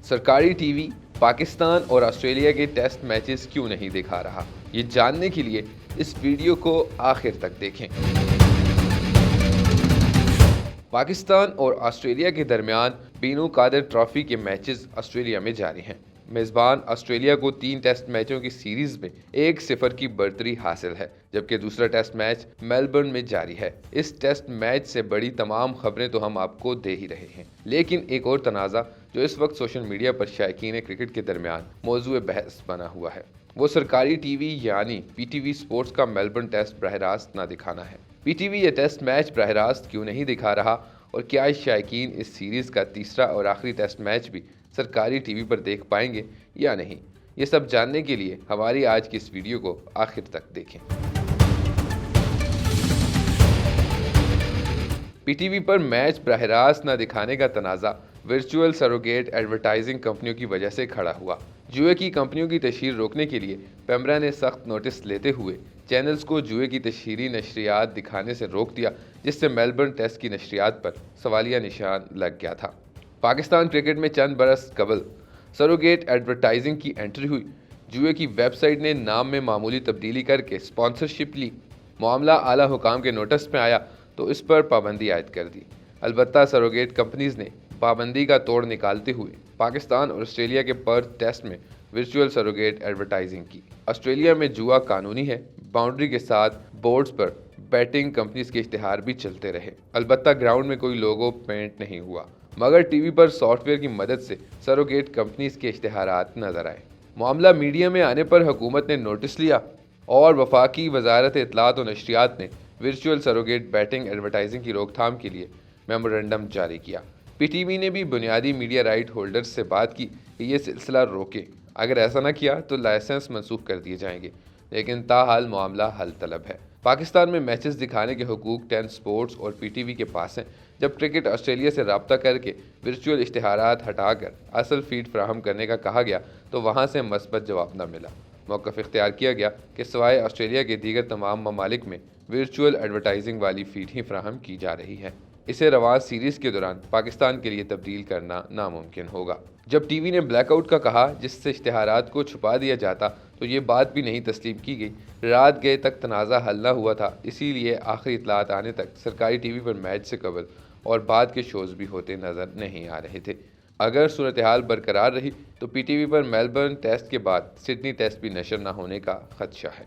सरकारी टीवी पाकिस्तान और ऑस्ट्रेलिया के टेस्ट मैचेस क्यों नहीं दिखा रहा, ये जानने के लिए इस वीडियो को आखिर तक देखें। पाकिस्तान और ऑस्ट्रेलिया के दरमियान बीनू कादर ट्रॉफी के मैचेस ऑस्ट्रेलिया में जारी हैं। मेज़बान ऑस्ट्रेलिया को 3 टेस्ट मैचों की सीरीज में 1-0 की बढ़तरी हासिल है, जबकि दूसरा टेस्ट मैच मेलबर्न में जारी है। इस टेस्ट मैच से बड़ी तमाम खबरें तो हम आपको दे ही रहे हैं, लेकिन एक और तनाज़ा जो इस वक्त सोशल मीडिया पर शायकीन क्रिकेट के दरमियान मौजूए बहस बना हुआ है, वो सरकारी टीवी यानी PTV स्पोर्ट्स का मेलबर्न टेस्ट बरह रास्त ना दिखाना है। PTV ये टेस्ट मैच बरह रास्त क्यों नहीं दिखा रहा, और क्या शायकीन इस सीरीज़ का तीसरा और आखिरी टेस्ट मैच भी सरकारी टीवी पर देख पाएंगे या नहीं, ये सब जानने के लिए हमारी आज की इस वीडियो को आखिर तक देखें। PTV पर मैच बरह रास्त न दिखाने का तनाज़ा वर्चुअल सरोगेट एडवर्टाइजिंग कंपनियों की वजह से खड़ा हुआ। जुए की कंपनियों की तशहीर रोकने के लिए पेमरा ने सख्त नोटिस लेते हुए चैनल्स को जुए की तशहीरी नशरियात दिखाने से रोक दिया, जिससे मेलबर्न टेस्ट की नशरियात पर सवालिया निशान लग गया था। पाकिस्तान क्रिकेट में चंद बरस कबल सरोगेट एडवर्टाइजिंग की एंट्री हुई। जुए की वेबसाइट ने नाम में मामूली तब्दीली करके स्पॉन्सरशिप ली। मामला आला हुकाम के नोटिस में आया तो इस पर पाबंदी आयद कर दी। अलबत्ता सरोगेट कंपनीज ने पाबंदी का तोड़ निकालते हुए पाकिस्तान और ऑस्ट्रेलिया के पर्थ टेस्ट में वर्चुअल सरोगेट एडवर्टाइजिंग की। ऑस्ट्रेलिया में जुआ कानूनी है। बाउंड्री के साथ बोर्ड्स पर बैटिंग कंपनीज के इश्तिहार भी चलते रहे। अलबत्ता ग्राउंड में कोई लोगो पेंट नहीं हुआ, मगर टीवी पर सॉफ्टवेयर की मदद से सरोगेट कंपनीज के इश्तिहारात नजर आए। मामला मीडिया में आने पर हुकूमत ने नोटिस लिया और वफाकी वजारत इत्तलात और नशरियात ने वर्चुअल सरोगेट बैटिंग एडवर्टाइजिंग की रोकथाम के लिए मेमोरेंडम जारी किया। PTV ने भी बुनियादी मीडिया राइट होल्डर्स से बात की कि ये सिलसिला रोके। अगर ऐसा न किया तो लाइसेंस मनसूख कर दिए जाएंगे, लेकिन ताहाल मामला हल तलब है। पाकिस्तान में मैचेस दिखाने के हुकूक 10 स्पोर्ट्स और PTV के पास हैं। जब क्रिकेट ऑस्ट्रेलिया से रब्ता करके वर्चुअल इश्तिहारात हटाकर असल फीड फराहम करने का कहा गया तो वहाँ से मस्बत जवाब न मिला। मौक़िफ़ इख्तियार किया गया कि सिवाय ऑस्ट्रेलिया के दीगर तमाम ममालिक में वर्चुअल एडवर्टाइजिंग वाली फीड ही फराहम की जा रही है। इसे रवाज सीरीज़ के दौरान पाकिस्तान के लिए तब्दील करना नामुमकिन होगा। जब टीवी ने ब्लैकआउट का कहा, जिससे इश्तिहारात को छुपा दिया जाता, तो ये बात भी नहीं तस्लीम की गई। रात गए तक तनाज़ा हल न हुआ था, इसीलिए आखिरी इत्तलात आने तक सरकारी टीवी पर मैच से कबल और बाद के शोज़ भी होते नज़र नहीं आ रहे थे। अगर सूरत हाल बरकरार रही तो PTV पर मेलबर्न टेस्ट के बाद सिडनी टेस्ट भी नशर न होने का खदशा है।